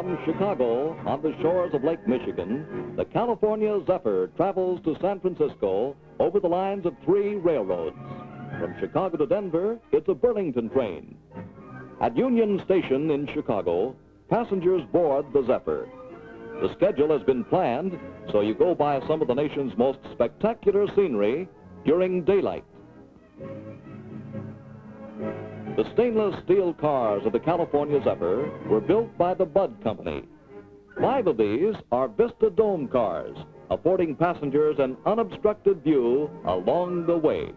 From Chicago, on the shores of Lake Michigan, the California Zephyr travels to San Francisco over the lines of 3 railroads. From Chicago to Denver, it's a Burlington train. At Union Station in Chicago, passengers board the Zephyr. The schedule has been planned so you go by some of the nation's most spectacular scenery during daylight. The stainless steel cars of the California Zephyr were built by the Budd Company. 5 of these are Vista Dome cars, affording passengers an unobstructed view along the way.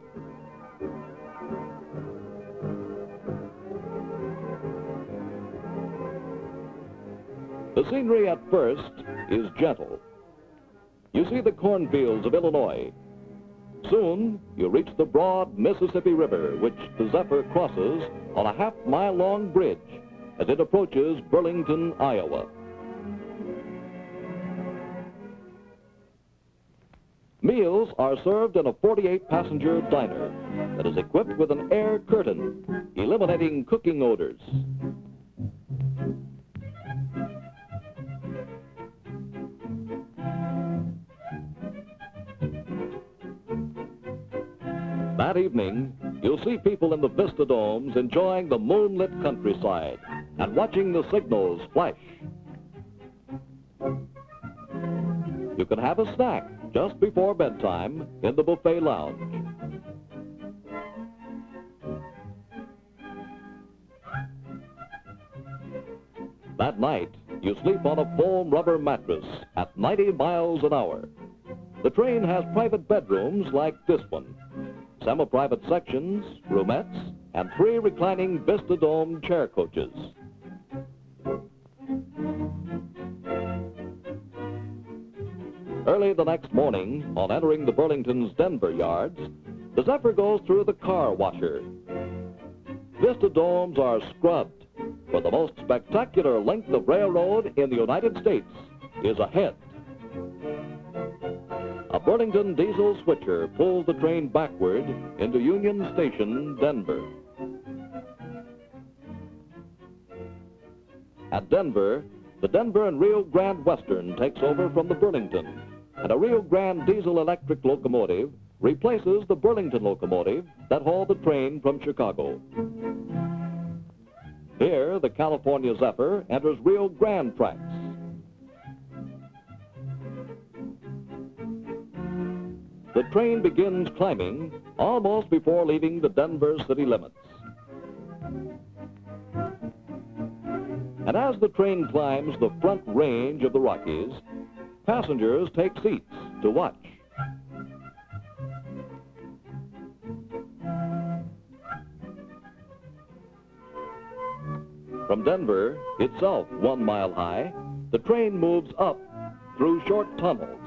The scenery at first is gentle. You see the cornfields of Illinois. Soon, you reach the broad Mississippi River, which the Zephyr crosses on a half-mile-long bridge as it approaches Burlington, Iowa. Meals are served in a 48-passenger diner that is equipped with an air curtain, eliminating cooking odors. That evening, you'll see people in the Vista Domes enjoying the moonlit countryside and watching the signals flash. You can have a snack just before bedtime in the buffet lounge. That night, you sleep on a foam rubber mattress at 90 miles an hour. The train has private bedrooms like this one, semi-private sections, roomettes, and 3 reclining Vista Dome chair coaches. Early the next morning, on entering the Burlington's Denver yards, the Zephyr goes through the car washer. Vista Domes are scrubbed, for the most spectacular length of railroad in the United States is ahead. A Burlington diesel switcher pulls the train backward into Union Station, Denver. At Denver, the Denver and Rio Grande Western takes over from the Burlington, and a Rio Grande diesel-electric locomotive replaces the Burlington locomotive that hauled the train from Chicago. Here, the California Zephyr enters Rio Grande tracks. The train begins climbing almost before leaving the Denver city limits. And as the train climbs the front range of the Rockies, passengers take seats to watch. From Denver, itself 1 mile high, the train moves up through short tunnels.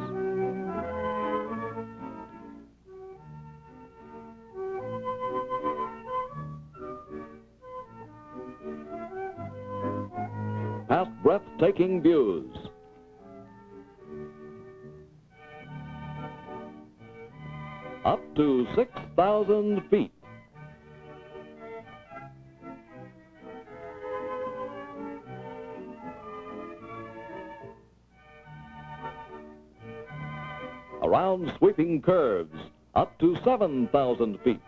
Past breathtaking views. Up to 6,000 feet. Around sweeping curves, up to 7,000 feet.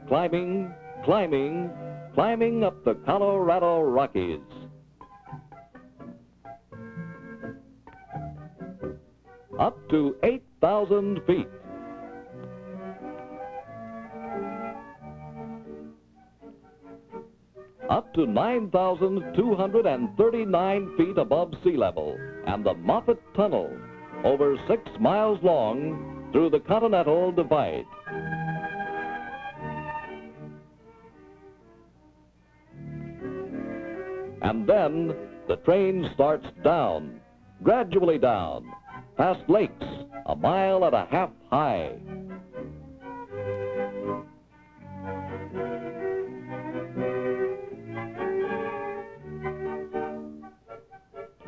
Climbing, climbing, climbing up the Colorado Rockies. Up to 8,000 feet. Up to 9,239 feet above sea level, and the Moffat Tunnel, over 6 miles long, through the Continental Divide. And then the train starts down, gradually down, past lakes 1.5 miles high.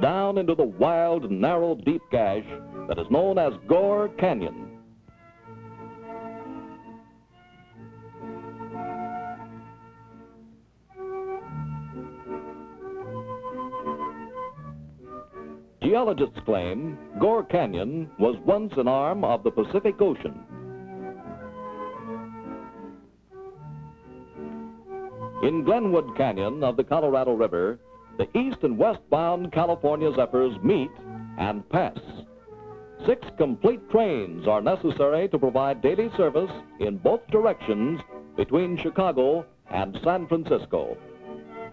Down into the wild, narrow, deep gash that is known as Gore Canyon. Geologists claim Gore Canyon was once an arm of the Pacific Ocean. In Glenwood Canyon of the Colorado River, the east and westbound California Zephyrs meet and pass. 6 complete trains are necessary to provide daily service in both directions between Chicago and San Francisco.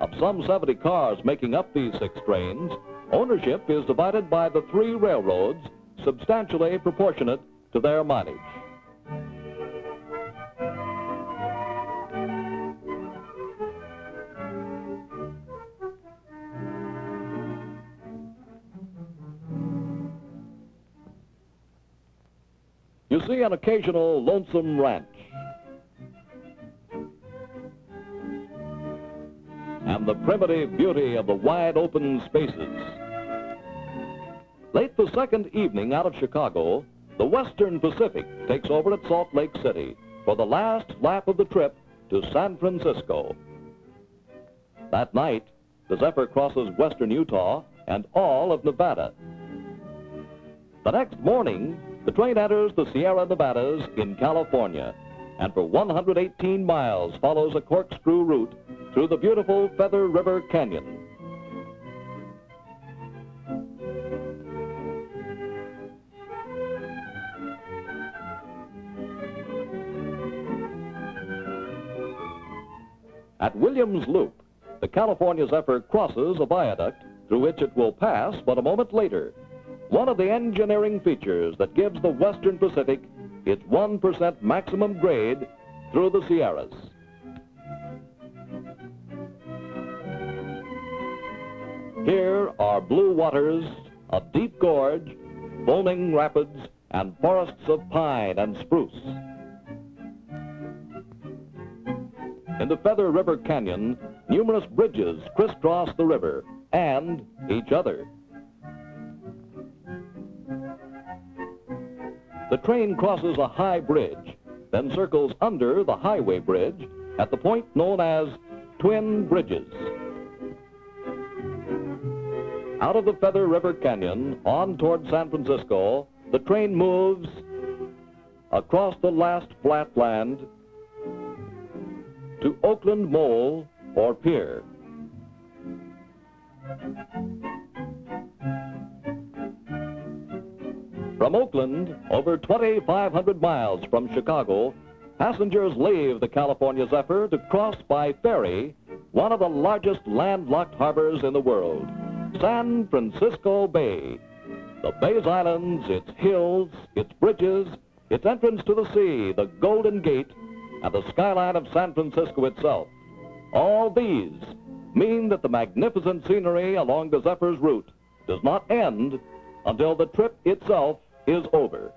Of some 70 cars making up these 6 trains, ownership is divided by the 3 railroads, substantially proportionate to their mileage. You see an occasional lonesome ranch and the primitive beauty of the wide open spaces. Late the second evening out of Chicago, the Western Pacific takes over at Salt Lake City for the last lap of the trip to San Francisco. That night, the Zephyr crosses western Utah and all of Nevada. The next morning, the train enters the Sierra Nevadas in California and for 118 miles follows a corkscrew route through the beautiful Feather River Canyon. At Williams Loop, the California Zephyr crosses a viaduct through which it will pass but a moment later. One of the engineering features that gives the Western Pacific its 1% maximum grade through the Sierras. Here are blue waters, a deep gorge, foaming rapids, and forests of pine and spruce. In the Feather River Canyon, numerous bridges crisscross the river and each other. The train crosses a high bridge, then circles under the highway bridge at the point known as Twin Bridges. Out of the Feather River Canyon, on toward San Francisco, the train moves across the last flat land to Oakland Mole or Pier. From Oakland, over 2,500 miles from Chicago, passengers leave the California Zephyr to cross by ferry one of the largest landlocked harbors in the world, San Francisco Bay. The Bay's islands, its hills, its bridges, its entrance to the sea, the Golden Gate, and the skyline of San Francisco itself. All these mean that the magnificent scenery along the Zephyr's route does not end until the trip itself is over.